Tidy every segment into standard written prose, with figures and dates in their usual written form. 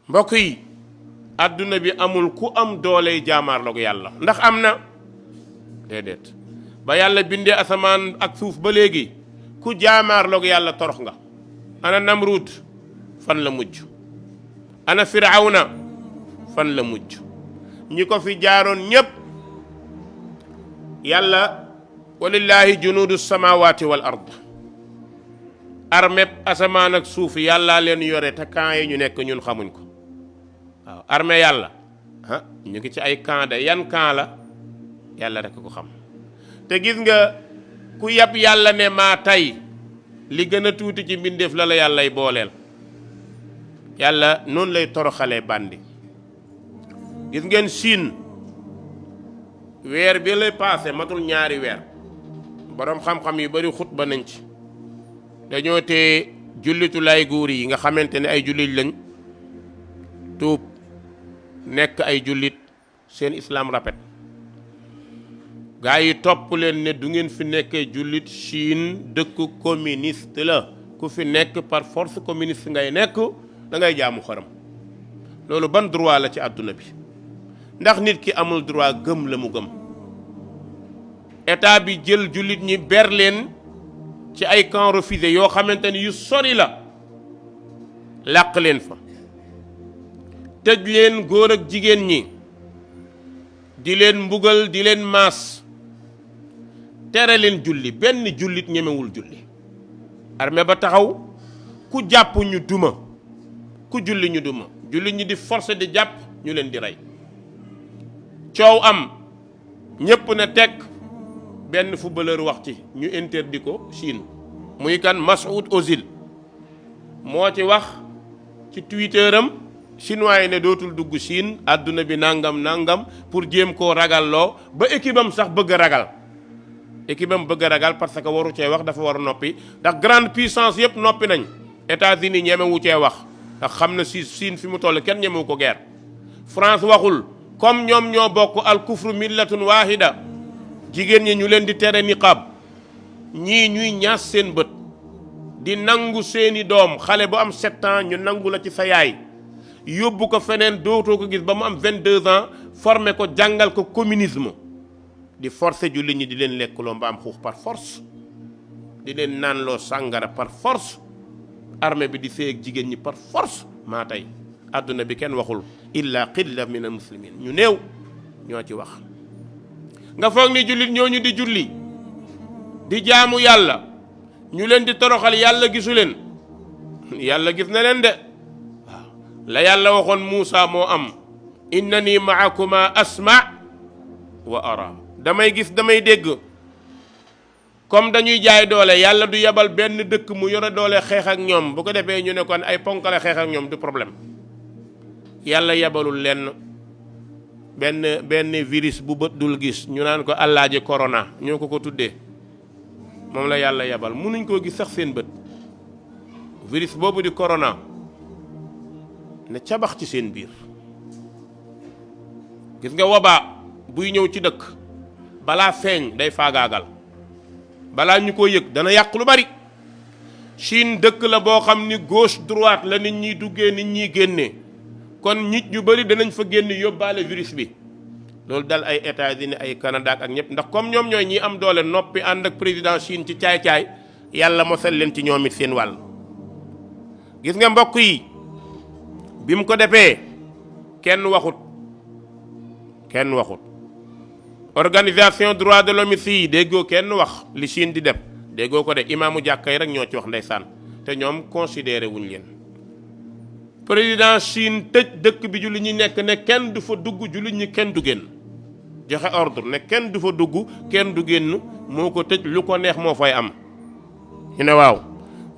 mbokk yi àdduna bi amul ku am dooley jaamaarloog yàlla ndax am na déedéet ba yàlla bindee asamaan ak suuf ba léegi ku jaamaarloog yàlla torox nga. ana Namrud fan la mujj ana Firawna fan la mujj ñi ko fi jaaroon ñépp yàlla walillahi junuudu samawati wal ard armée asamaan ak suuf yàllaa leen yore te camp yi ñu nekk ñun xamuñ ko waaw armée yàlla ñu ngi ci ay camp de yan camp la yàlla rek ko xam te gis nga ku yab yàlla ne maa tey li gën a tuuti ci mbindeef la yàllay booleel yàlla noonu lay toroxalee bandi gis ngeen Chine weer bi lay passé matul ñaari weer boroom xam-xam yu bari xutba nañ ci dañoo tee jullitu lay guur yi nga xamante ne ay jullit lañ tuub nekk ay jullit seen islam rafet gaa yi topp leen ne du ngeen fi nekkee jullit Chine dëkk communiste la ku fi nekk par force communiste ngay nekk da ngay jaamu xaram loolu ban droit la ci àdduna bi ndax nit ki amul droit gëm la mu gëm état bi jël jullit ñi ber leen ci ay camps refusés yoo xamante ni yu sori la làq leen fa tëj leen góor ak jigéen ñi di leen mbugal di leen maas tere leen julli benn jullit ñemewul julli armée ba taxaw ku jàpp ñu duma ku julli ñu duma jullit ñi di forcer di jàpp ñu leen di rey coow am ñépp na tekk benn footballeur wax ci ñu interdit ko Chine muy kan Masoud Ozil moo ci wax ci Twitter am chinois yi ne dootul dugg Chine àdduna bi nangam pour jéem koo ragalloo ba équipe am sax bëgg a ragal équipe am bëgg a ragal parce que waru cee wax dafa war a noppi ndax grande puissance yëpp noppi nañ États-Unis ñemewu cee wax ndax xam na si Chine fi mu toll kenn ñemewu ko guerre France waxul comme ñoom ñoo bokk al kufru millatun wahida jigéen ñi ñu leen di tere niqab ñii ñuy ñaas seen bët di nangu seeni doom xale bu am 7 ans ñu nangu la ci sa yaay yóbbu ko feneen dootoo ko gis ba mu am 22 ans formé ko jàngal ko communisme di forcer jullit ñi di leen lekkuloo mbaam xuux par force di leen naanloo sàngara par force armée bi di sëy ak jigéen ñi par force maa tey àdduna bi kenn waxul illa qilla min al muslimin ñu néew ñoo ci wax nga foog ni jullit ñooñu di julli di jaamu yàlla ñu leen di toroxal yàlla gisu leen yàlla gis na leen de waaw la yàlla waxoon Muusa moo am innani maakuma asma wa ara damay gis damay dégg comme dañuy jaay doole yàlla du yebal benn dëkk mu yore doole xeex ak ñoom bu ko defee ñu ne kon ay ponkale xeex ak ñoom du problème yàlla yebalul lenn benn virus bu bët dul gis ñu naan ko allaaji corona ñoo ko tuddee moom la yàlla yebal mënuñ koo gis sax seen bët virus boobu di corona ne cabax ci seen biir gis nga wabaa buy ñëw ci dëkk balaa feeñ day faagaagal balaa ñu ko yëg dana yàq lu bari Chine dëkk la boo xam ni gauche droite la nit ñiy duggee nit ñiy génnee kon nit ñu bari danañ fa génn yóbbaale virus bi loolu dal ay États-Unis ay Canada ak ñëpp ndax comme ñoom ñooy ñi am doole noppi ànd ak président Chine ci caay-caay yàlla mosal leen ci ñoom it seen wàll gis nga mbokk yi bi mu ko defee kenn waxut organisation droit de l'homme yi déggoo kenn wax li Chine di def déggoo ko de imaamu jàkka yi rek ñoo ci wax ndeysaan te ñoom considéré wuñ leen président Chine tëj dëkk bi jullit ñi nekk ne kenn du fa dugg jullit ñi kenn du génn joxe ordre ne kenn du fa dugg kenn du génn moo ko tëj lu ko neex moo fay am ñu ne waaw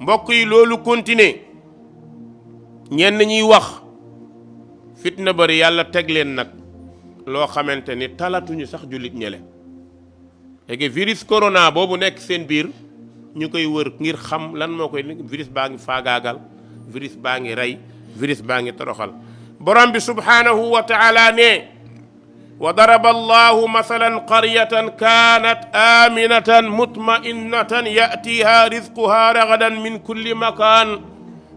mbokk yi loolu continuer ñenn ñuy wax fitna bari yàlla teg leen nag loo xamante ni talatuñu sax jullit ñele léegi virus corona boobu nekk seen biir ñu koy wër ngir xam lan moo koy virus baa ngi faagaagal virus baa ngi rey virus baa ngi toroxal borom bi subhanahu wa taala ne wa daraba allahu masalan qaryatan kanat aminatan mutma'innatan ya'tiha rizquha ragadan min kulli makan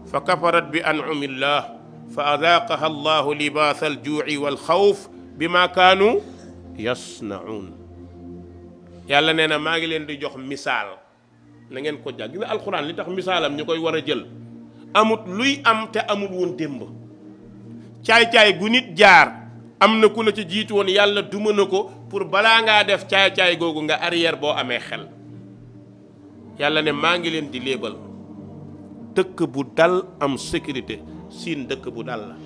fa kafarat bi an'ami llah fa adaaqaha allahu libaasa aljuuci walxawf bima kaanu yasnaun. yàlla nee na maa ngi leen di jox misaal na ngeen ko jàng. gis nga alquran li tax misaalam ñu koy war a jël, amut luy am te amul woon démb. caay-caay gu nit jaar am na ku la ci jiitu woon, yàlla duma na ko pour balaa ngaa def caay-caay googu nga arrière boo amee xel. yàlla ne maa ngi leen di léebal dëkk bu dal am sécurité. Siin dëkk bu dal la,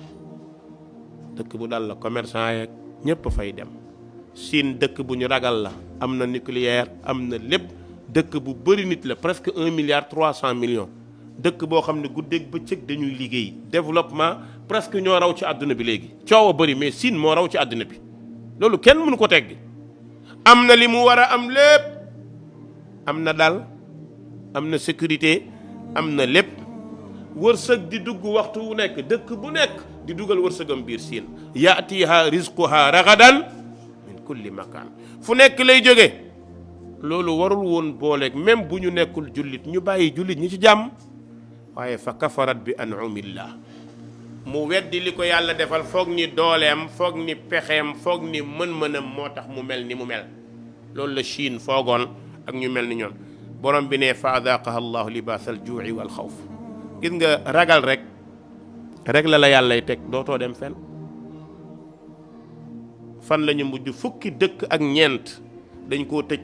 dëkk bu dal la, commerçant yeeg ñépp fay dem. Siin dëkk bu ñu ragal la, am na nucléaire, am na lépp. dëkk bu bëri nit la, presque 1,3 milliard dëkk boo xam ne guddeeg bëccëg dañuy liggéey. développement presque ñoo raw ci àdduna bi léegi. coow a bëri mais Siin moo raw ci àdduna bi, loolu kenn mënu ko teggi. am na li mu war a am lépp, am na dal, am na sécurité, am na lépp. wërsëg di dugg waxtu wu nekk, dëkk bu nekk di dugal wërsëgam biir Siin. yaatiha rizquha ragadan min kulli makaan, fu nekk lay jóge. loolu warul woon booleeg même bu ñu nekkul jullit ñu bàyyi jullit ñi ci jàmm. waaye fa kafarat bi an'umillah, mu weddi li ko yàlla defal, foog ni dooleem, foog ni pexeem, foog ni mën-mënam moo tax mu mel ni mu mel. loolu la Chine foogoon ak ñu mel ni ñoom. borom bi ne fa adaaqaha allahu libaasal juu'i wal xawf. gis nga ragal rek la yàllay teg, dootoo dem fenn. fan la ñu mujj, fukki dëkk ak ñeent dañ koo tëj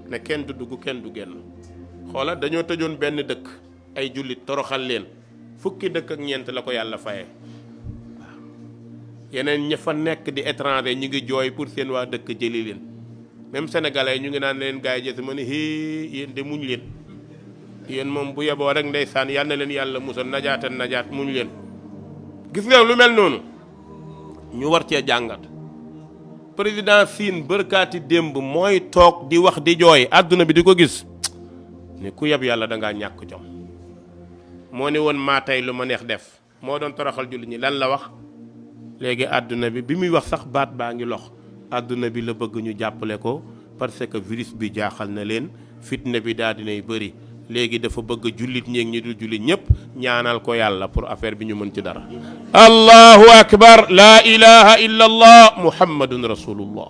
ne kenn du dugg kenn du génn. xoola dañoo tëjoon benn dëkk ay jullit toroxal leen, fukki dëkk ak ñeent la ko yàlla fayee. waaw yeneen ña fa nekk di étranger ñu ngi jooy pour seen waa dëkk jëli leen. même sénégalais ñu ngi naan leen gars yi jësi ma ne yéen de muñ leen, yéen moom bu yeboo rek ndeysaan yal na leen yàlla musal najaat muñ leen. gis nga lu mel noonu ñu war cee jàngat. président Siin bërkaati démb mooy toog di wax di jooy, àdduna bi di ko gis ne ku yeb yàlla da ngaa ñàkk jom. moo ne woon maa tey lu ma neex def, moo doon toroxal jullit ñi. lan la wax léegi? àdduna bi muy wax sax baat baa ngi lox. àdduna bi la bëgg ñu jàppale ko parce que virus bi jaaxal na leen, fitna bi daal dinay bëri. léegi dafa bëgg jullit ñeeg ñi dul jullit ñëpp ñaanal ko yàlla pour affaire bi ñu mën ci dara. allahu akbar, la ilaha illa allah muhammadun rasulullah.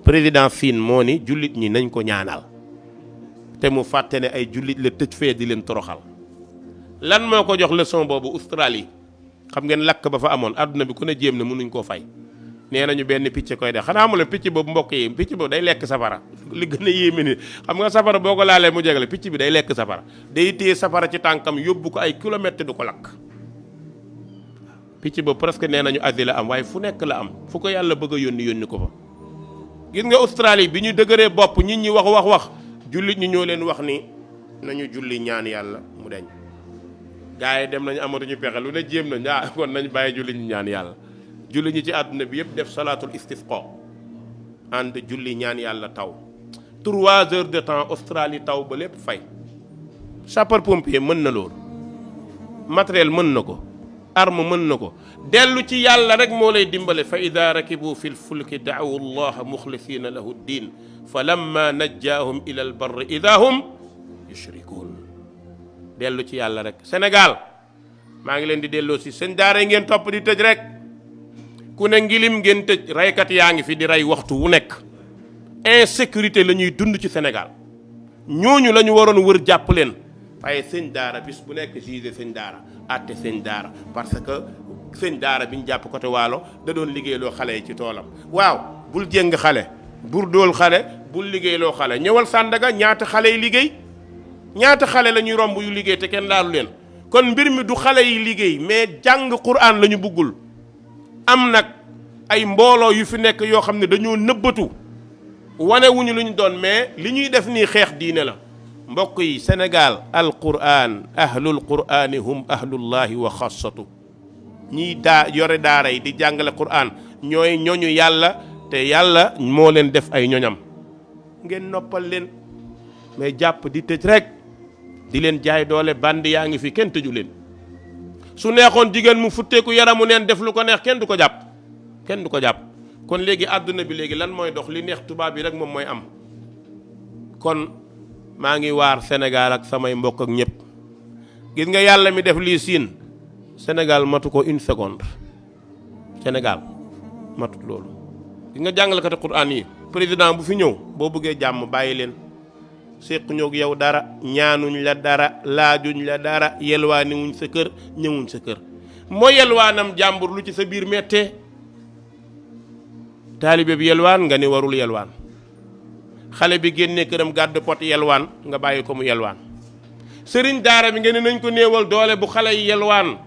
président Siin moo ni jullit ñi nañ ko ñaanal, te mu fàtte ne ay jullit la tëj fee di leen toroxal. lan moo ko jox leçon boobu? Australie xam ngeen lakk ba fa amoon, àdduna bi ku ne jéem na mënuñ koo fay. nee nañu benn picc koy def. xanaa amul picc boobu mbokk yi, picc boobu day lekk safara. li gën a yéeme ni xam nga safara boo ko laalee mu jegale, picc bi day lekk safara. day téye safara ci tànkam yóbbu ko ay kilomètres du ko lakk. picc boobu presque nee nañu Asie la am, waaye fu nekk la am, fu ko yàlla bëgg a yónni ko fa. gis nga Australie bi ñu dëgëree bopp, nit ñi wax jullit ñi ñoo leen wax ni nañu julli ñaan yàlla mu deñ. gars yi dem nañu amatuñu pexe, lu ne jéem nañ kon nañ bàyyi julli ñi ñaan yàlla. julli ñi ci àdduna bi yëpp def salaatul istisqa, ànd julli ñaan yàlla taw. 3 heures de temps Australie taw ba lépp fay. sapeur pompier mën na loolu, matériel mën na ko, arme mën na ko. dellu ci yàlla rek moo lay dimbale. fa ida rakibu fi lfulki daawu allaha muxlisina lahu ddin fa lamma najjaahum ila albarri ida hum yushrikuun. dellu ci yàlla rek. Sénégal maa ngi leen di delloo si seen daara ngeen topp di tëj rek, ku ne ngilim ngeen tëj. raykat yaa ngi fi di rey waxtu wu nekk. insécurité la ñuy dund ci Sénégal. ñooñu la ñu waroon wër jàpp leen. waaye sëñ daara bis bu nekk juge sëñ daara, àtte sëñ daara, parce que sëñ daara bi ñu jàpp côté Waalo da doon liggéeyloo xale yi ci toolam. waaw bul jéng xale, bul dóol xale, bul liggéeyloo xale. ñëwal Sandaga ñaata xale yi liggéey, ñaata xale la ñuy romb yu liggéey te kenn laalu leen. kon mbir mi du xale yi liggéey, mais jàng Qur'an la ñu buggul. am nag ay mbooloo yu fi nekk yoo xam ne dañoo nëbbatu, wane wuñu lu ñu doon, mais li ñuy def nii xeex diine la. mbokk yi Sénégal alquran, ahlul qur'ani hum ahlullahi wa xassatu. ñiy yore daara yi di jàngale Qur'an ñooy ñoñu yàlla, te yàlla moo leen def ay ñoñam. ngeen noppal leen, mais jàpp di tëj rek di leen jaay doole. bandi yaa ngi fi, kenn tëju leen. su neexoon jigéen mu futteeku yaramu neen def lu ko neex, kenn du ko jàpp, kenn du ko jàpp. kon léegi àdduna bi léegi lan mooy dox? li neex tubaab bi rek moom mooy am. kon maa ngi waar Sénégal ak samay mbokk ak ñëpp. gis nga yàlla mi def lii Siin, Sénégal matu ko une seconde. Sénégal matut loolu. Gi nga jàngalekati Qur'an yi président bu fi ñëw boo bëggee jàmm bàyyi leen séq ñoog yow dara ñaanuñ la dara laajuñ la dara yelwaani wuñ sa kër ñëwuñ sa kër moo yelwaanam jàmbur lu ci sa biir mettee taalibe bi yelwaan nga ni warul yelwaan xale bi génnee këram gàddu pot yelwaan nga bàyyi ko mu yelwaan sëriñ daara bi nga ne nañ ko néewal doole bu xale yi yelwaan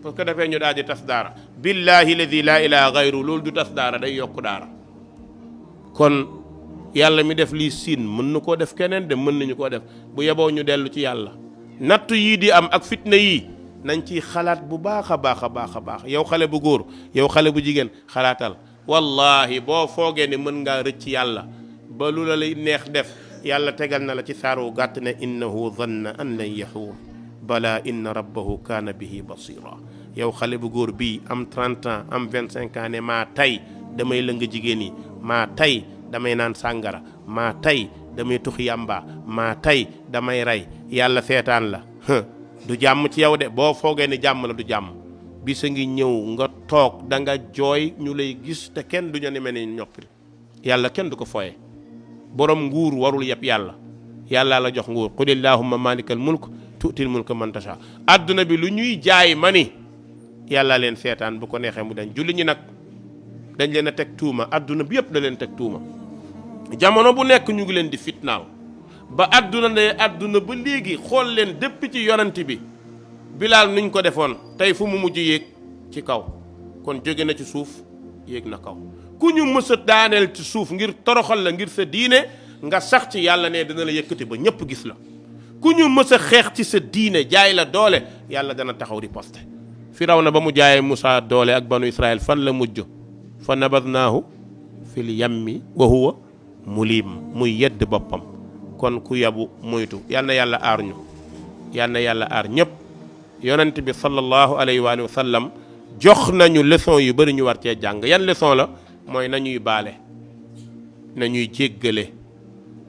parce que dafay ñu daal di tas daara billahi ladi laa ilaha gayru loolu du tas daara day yokk daara kon yàlla mi def lii siin mën na koo def keneen de mën nañu koo def bu yeboo ñu dellu ci yàlla nattu yii di am ak fitna yii nañ ciy xalaat bu baax a baax a baax a baax yow xale bu góor yow xale bu jigéen xalaatal wallahi boo foogee ne mën ngaa rëcc yàlla ba lu la lay neex def yàlla tegal na la ci saar wu gàtt ne innahu zanna an lan yaxuur bala inna rabbahu kaana bihi basira yow xale bu góor bii am 30 ans am 25 ans ne maa tey damay lëng jigéen yi maa tey damay naan sàngara maa tey damay tux yàmba maa tey damay rey yàlla seetaan la du jàmm ci yow de boo foogee ne jàmm la du jàmm bisa ngi ñëw nga toog da nga jooy ñu lay gis te kenn du ñu ne mel ni ñoppil yàlla kenn du ko foye borom nguur warul yëpp yàlla yàlla la jox nguur qul illahumma malikal mulk tuutil mulka man tasha adduna bi lu ñuy jaay ma ni yàlla leen seetaan bu ko neexee mu dañ julli ñi nag dañ leen a teg tuuma adduna bi yëpp da leen teg tuuma jamono bu nekk ñu ngi leen di fitnaaw ba adduna ne adduna ba léegi xool leen depuis ci yonent bi bilaal nuñ ko defoon tey fu mu mujj yéeg ci kaw kon jóge na ci suuf yéeg na kaw ku ñu mës a daaneel ci suuf ngir toroxal la ngir sa diine nga sax ci yàlla ne dana la yëkkati ba ñëpp gis la ku ñu mës a xeex ci sa diine jaay la doole yàlla dana taxaw riposte Firawna ba mu jaayee Musaa doole ak banu Israël fan la mujj fa nabadnaahu fil yammi wa huwa mulim muy yedd boppam kon ku yabu moytu yal na yàlla aar ñu yal na yàlla aar ñëpp yonent bi sallallahu alayhi wa sallam jox nañu leçon yu bëri ñu war cee jàng yan leçon la mooy nañuy baale nañuy jéggale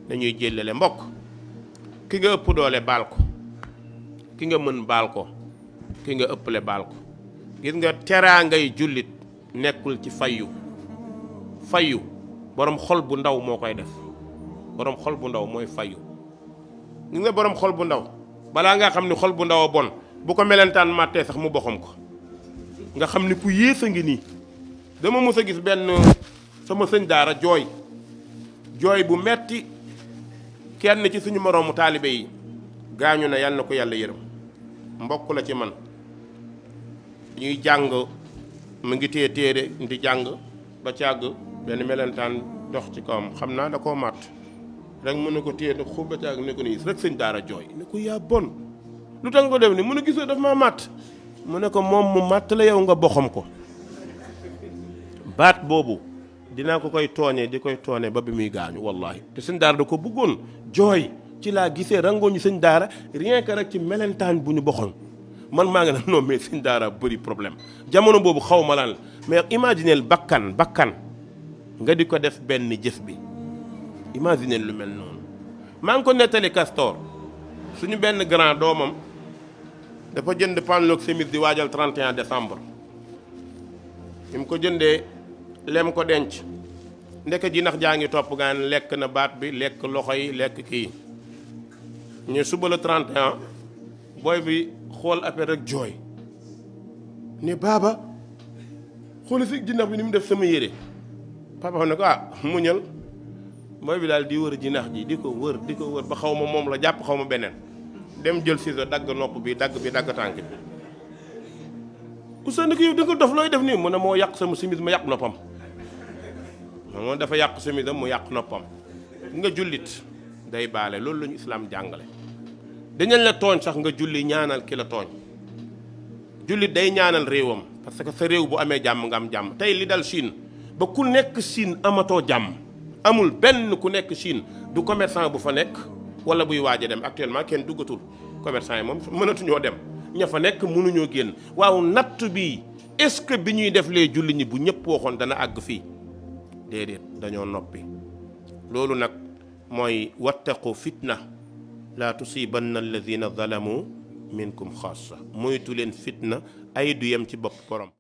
nañuy jéllale mbokk ki nga ëpp doole baal ko ki nga mën baal ko ki nga ëpple baal ko gis nga teraangay jullit nekkul ci fayu borom xol bu ndaw moo koy def borom xol bu ndaw mooy fayu gis nga borom xol bu ndaw balaa nga xam ni xol bu ndaw a bon bu ko melentaan màttee sax mu boxam ko nga xam ni ku yées a ngi nii dama mës a gis benn sama sëñ daara jooy bu metti kenn ci suñu moroomu taalibe yi gaañu na yàlla na ko yàlla yërëm mbokk la ci man ñuy jàng mu ngi téye téere di jàng ba càgg benn melentaan dox ci kawam xam naa da koo màtt rek mën na ko téye da xub ba càgg ne ko nii rek sëñ daara jooy ne ko yaa bon lu tax nga ko def ni mu ne gisoo daf maa màtt mu ne ko moom mu màtt la yow nga boxam ko baat boobu dinaa ko koy tooñee di koy toone ba bi muy gaañu wallahi te sëñ daara da ko bëggoon jooy ci laa gisee rangooñu sëñ daara rien que rek ci melentaan bu ñu boxoon man maa ngi naan non mais sëñ daara bëri problème jamono boobu xaw ma lan la mais imagineel bakkan nga di ko def benn jëf bi imagineel lu mel noonu maa ngi ko nettali Castor suñu benn grand doomam dafa jënd panloog semis di waajal 31 décembre bi mu ko jëndee lem ko denc ndeke ji nax jaa ngi topp gaan lekk na baat bi lekk loxo yi lekk kii ñu suba la 31 booy bi xool affaire rek jooy ne baaba xool si jinax bi ni mu def sama yére papa xam ne ko muñal booy bi daal di wër jinax ji di ko wër ba xaw ma moom la jàpp xaw ma beneen dem jël ciseau dagg nopp bi dagg tànk bi Ousseynou ko yow di nga dof looy def nii mu ne moo yàq sama simis ma yàq noppam moom dafa yàq simisam mu yàq noppam nga jullit day baale loolu la ñu islaam jàngale dañañ la tooñ sax nga julli ñaanal ki la tooñ jullit day ñaanal réewam parce que sa réew bu amee jàmm nga am jàmm tey li dal Chine ba ku nekk Chine amatoo jàmm amul benn ku nekk Chine du commerçant bu fa nekk wala buy waaj a dem actuellement kenn duggatul commerçant yi moom mënatuñoo dem ña fa nekk mënuñoo génn waaw natt bi est-ce que bi ñuy def lee julli ñi bu ñëpp waxoon dana àgg fii déedéet dañoo noppi loolu nag mooy wattaqu fitna laa tusibanna alladina zalamu minkum xaasa moytu leen fitna ay du yem ci bopp borom.